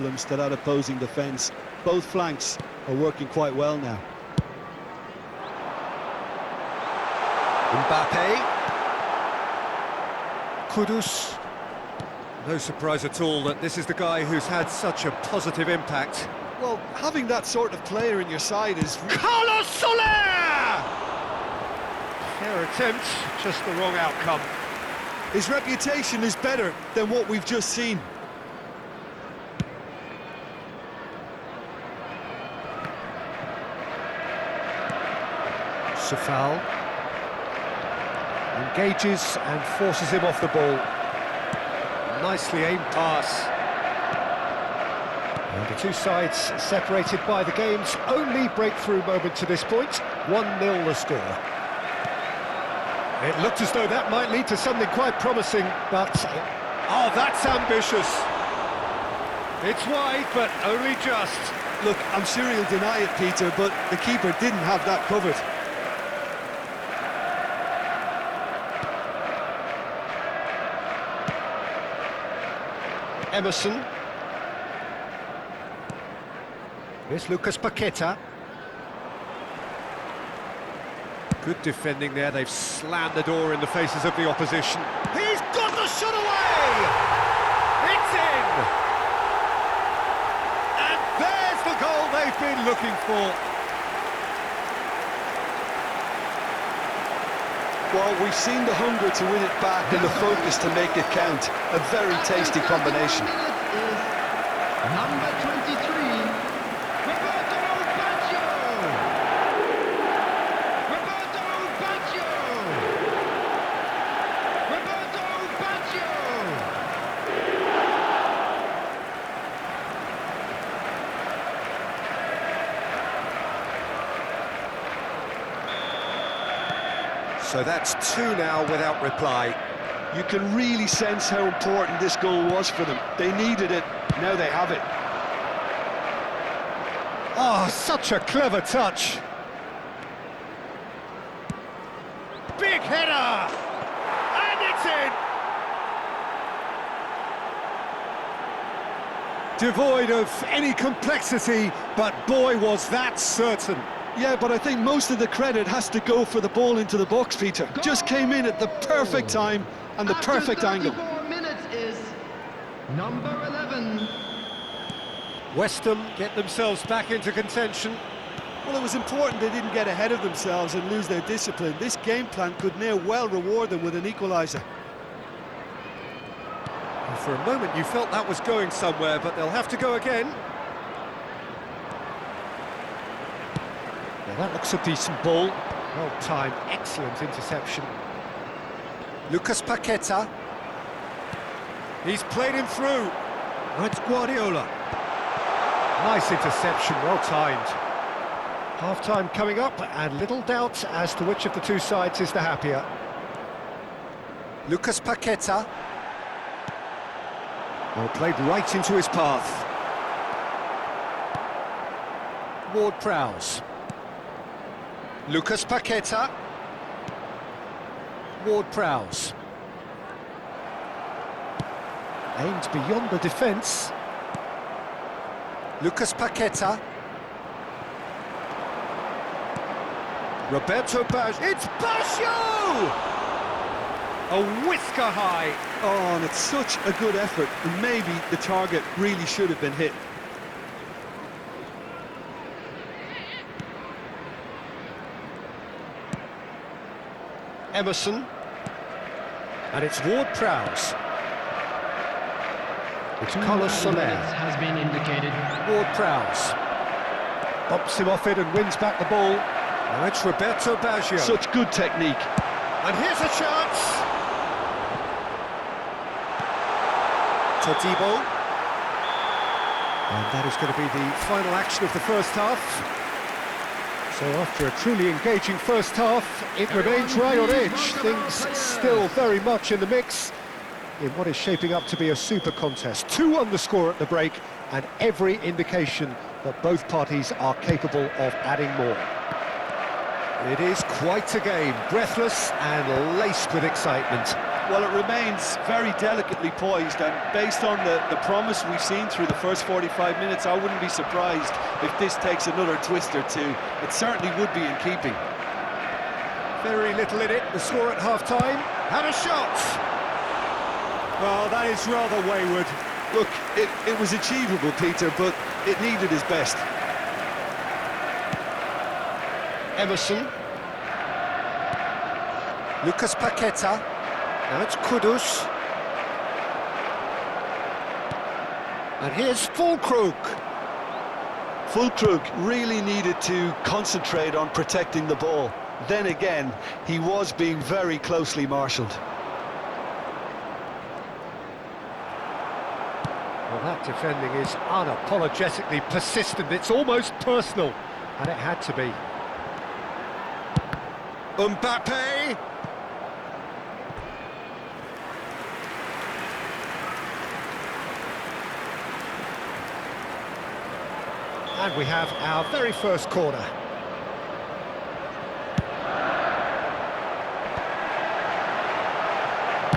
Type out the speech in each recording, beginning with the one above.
To that opposing defence. Both flanks are working quite well now. Mbappe. Kudus. No surprise at all that this is the guy who's had such a positive impact. Well, having that sort of player in your side is... Carlos Soler! Fair attempt, just the wrong outcome. His reputation is better than what we've just seen. Safal engages and forces him off the ball. Nicely aimed pass. And the two sides separated by the game's only breakthrough moment to this point. 1-0 the score. It looked as though that might lead to something quite promising, but... oh, that's ambitious. It's wide, but only just. Look, I'm sure he'll deny it, Peter, but the keeper didn't have that covered. Emerson. Here's Lucas Paqueta. Good defending there, they've slammed the door in the faces of the opposition. He's got the shot away! It's in! And there's the goal they've been looking for. Well, we've seen the hunger to win it back and the focus to make it count. A very tasty combination. Number 23, Roberto Baggio! Roberto Baggio! Roberto Baggio! So that's two now without reply. You can really sense how important this goal was for them. They needed it, now they have it. Oh, such a clever touch. Big header! And it's in! Devoid of any complexity, but boy, was that certain. Yeah, but I think most of the credit has to go for the ball into the box, Peter. Just came in at the perfect time and the perfect angle. 34 minutes is number 11. West Ham get themselves back into contention. Well, it was important they didn't get ahead of themselves and lose their discipline. This game plan could now well reward them with an equaliser. And for a moment you felt that was going somewhere, but they'll have to go again. Well, that looks a decent ball. Well timed, excellent interception. Lucas Paqueta. He's played him through. That's Guardiola. Nice interception, well timed. Half-time coming up, and little doubt as to which of the two sides is the happier. Lucas Paqueta. Well, played right into his path. Ward-Prowse. Lucas Paqueta. Ward-Prowse. Aimed beyond the defence. Lucas Paqueta. Roberto Baggio. It's Baggio! A whisker high. Oh, and it's such a good effort, and maybe the target really should have been hit. Emerson. And it's Ward-Prowse. It's Carlos Soler. Has been indicated. Ward-Prowse. Bumps him off it and wins back the ball. Now it's Roberto Baggio. Such good technique. And here's a chance. Todibo. And that is going to be the final action of the first half. So after a truly engaging first half, it remains right on edge. Things still very much in the mix in what is shaping up to be a super contest. 2-1 the score at the break, and every indication that both parties are capable of adding more. It is quite a game, breathless and laced with excitement. Well, it remains very delicately poised, and based on the promise we've seen through the first 45 minutes, I wouldn't be surprised if this takes another twist or two. It certainly would be in keeping. Very little in it, the score at half-time. Had a shot! Well, that is rather wayward. Look, it was achievable, Peter, but it needed his best. Emerson. Lucas Paqueta. Now it's Kudus. And here's Fulkrug. Fulkrug really needed to concentrate on protecting the ball. Then again, he was being very closely marshalled. Well, that defending is unapologetically persistent. It's almost personal, and it had to be. Mbappe! And we have our very first corner.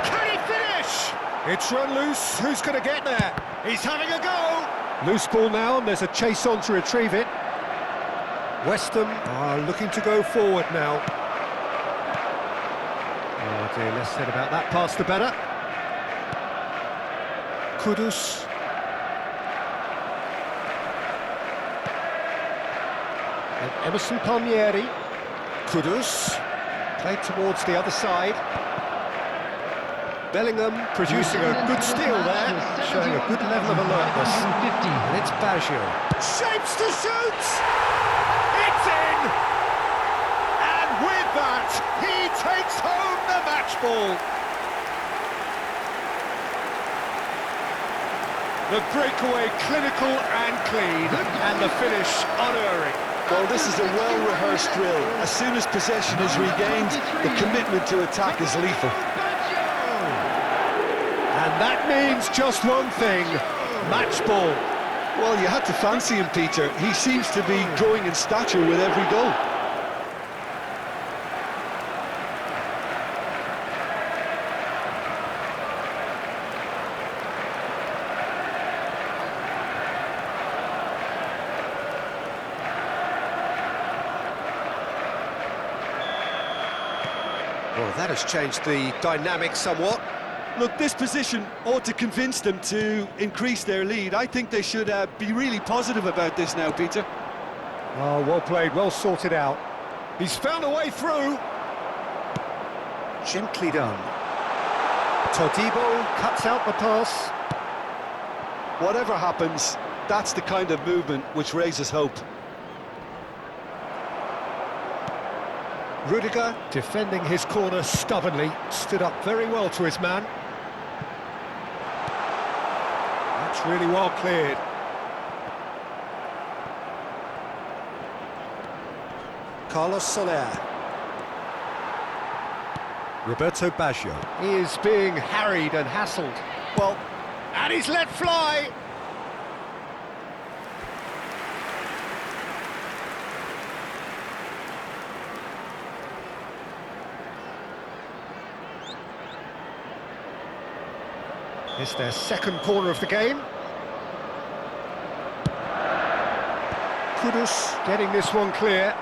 Can he finish? It's run loose. Who's going to get there? He's having a go. Loose ball now, and there's a chase on to retrieve it. West Ham are looking to go forward now. Oh dear, less said about that pass the better. Kudus. And Emerson Palmieri. Kudus. Played towards the other side. Bellingham producing a good steal there, showing a good level of alertness. And it's Baggio. Shapes to shoot! It's in! And with that, he takes home the match ball. The breakaway clinical and clean, and the finish unerring. Well, this is a well-rehearsed drill. As soon as possession is regained, the commitment to attack is lethal. And that means just one thing, match ball. Well, you had to fancy him, Peter. He seems to be growing in stature with every goal. Well, that has changed the dynamic somewhat. Look, this position ought to convince them to increase their lead. I think they should be really positive about this now, Peter. Oh, well played, well sorted out. He's found a way through. Gently done. Todibo cuts out the pass. Whatever happens, that's the kind of movement which raises hope. Rudiger, defending his corner stubbornly, stood up very well to his man. That's really well cleared. Carlos Soler. Roberto Baggio. He is being harried and hassled. Well, and he's let fly! It's their second corner of the game. Kudus getting this one clear.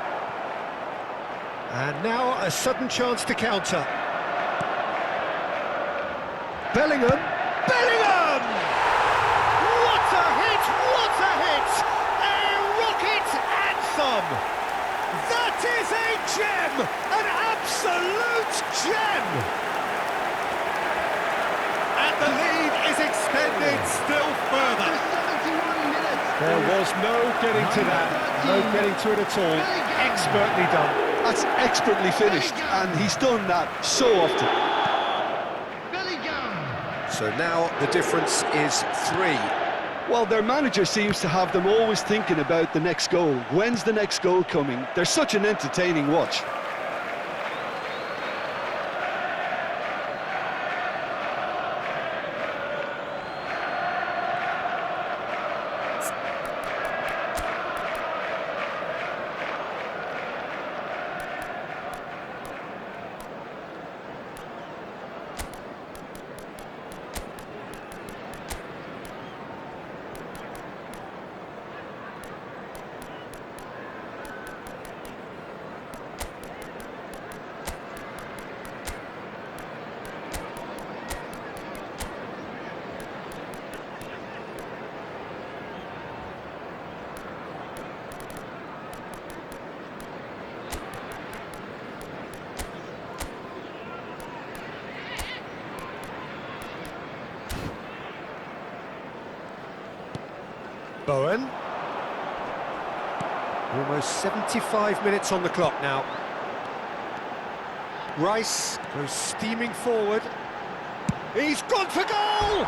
And now a sudden chance to counter. Bellingham! Bellingham! What a hit! What a hit! A rocket anthem! That is a gem! An absolute gem! And the lead is extended still further. There was no getting to that, no getting to it at all. Expertly done. That's expertly finished, and he's done that so often. So now the difference is 3. Well, their manager seems to have them always thinking about the next goal. When's the next goal coming? They're such an entertaining watch. Bowen. Almost 75 minutes on the clock now. Rice goes steaming forward. He's gone for goal!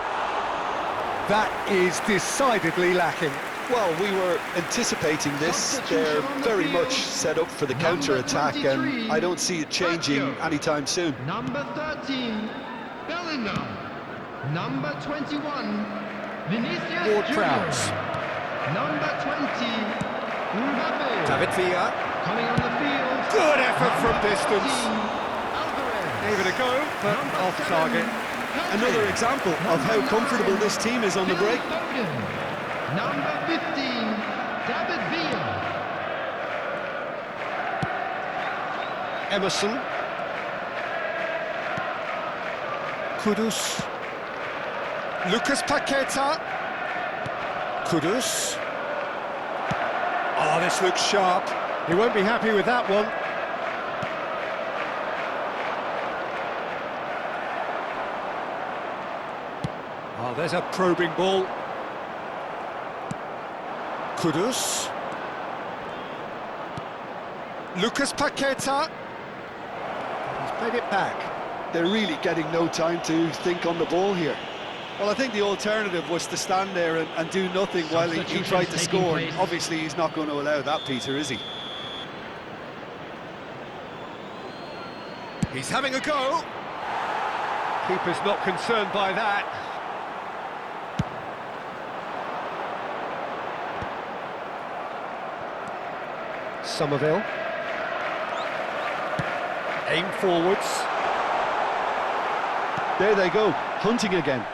That is decidedly lacking. Well, we were anticipating this. They're very much set up for the counter-attack, and I don't see it changing anytime soon. Number 13, Bellingham. Number 21, Vinicius Ward-Prowse. Jr. Number 20, Mbappe. David Villa. Coming on the field. Good effort from distance. 15, Alvarez. Gave it a go, but Number off 7, target. Another example of how comfortable this team is on the break. Foden. Number 15, David Villa. Emerson. Kudus. Lucas Paqueta. Kudus. Oh, this looks sharp. He won't be happy with that one. Oh, there's a probing ball. Kudus. Lucas Paqueta. He's played it back. They're really getting no time to think on the ball here. Well, I think the alternative was to stand there and do nothing while he tried to score. Obviously, he's not going to allow that, Peter, is he? He's having a go. Keeper's not concerned by that. Somerville. Aim forwards. There they go, hunting again.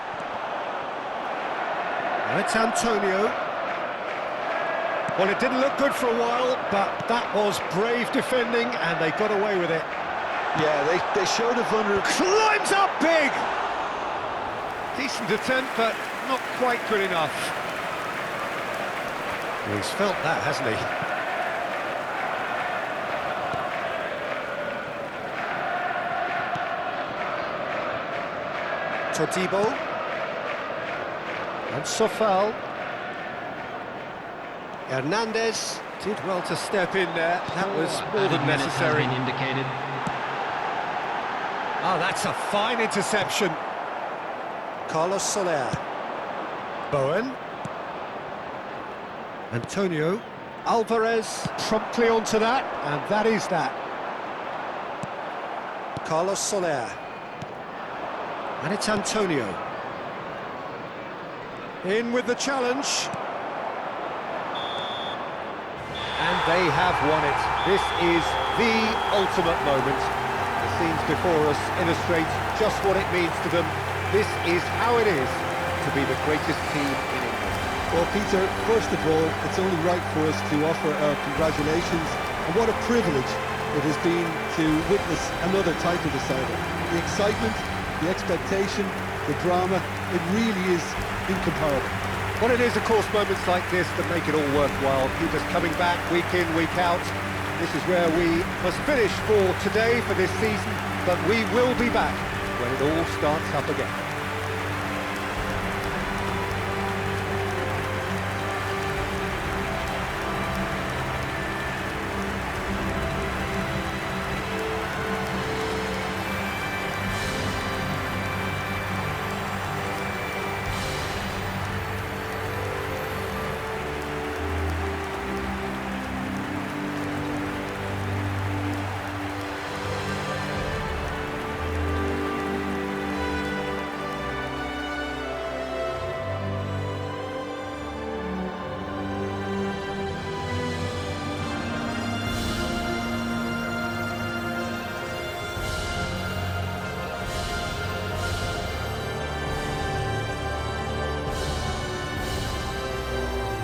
And it's Antonio. Well, it didn't look good for a while, but that was brave defending, and they got away with it. Yeah, they showed a vulnerability. Climbs up big! Decent attempt, but not quite good enough. Well, he's felt that, hasn't he? Todibo. And Sofal. Hernandez did well to step in there. That was more than necessary. Indicated. Oh, that's a fine interception. Carlos Soler. Bowen. Antonio. Alvarez promptly onto that, and that is that. Carlos Soler. And it's Antonio. In with the challenge. And they have won it. This is the ultimate moment. The scenes before us illustrate just what it means to them. This is how it is to be the greatest team in England. Well, Peter, first of all, it's only right for us to offer our congratulations. And what a privilege it has been to witness another title decider. The excitement, the expectation, the drama, it really is incomparable. Well, it is, of course, moments like this that make it all worthwhile. Keep us coming back week in, week out. This is where we must finish for today, for this season, but we will be back when it all starts up again.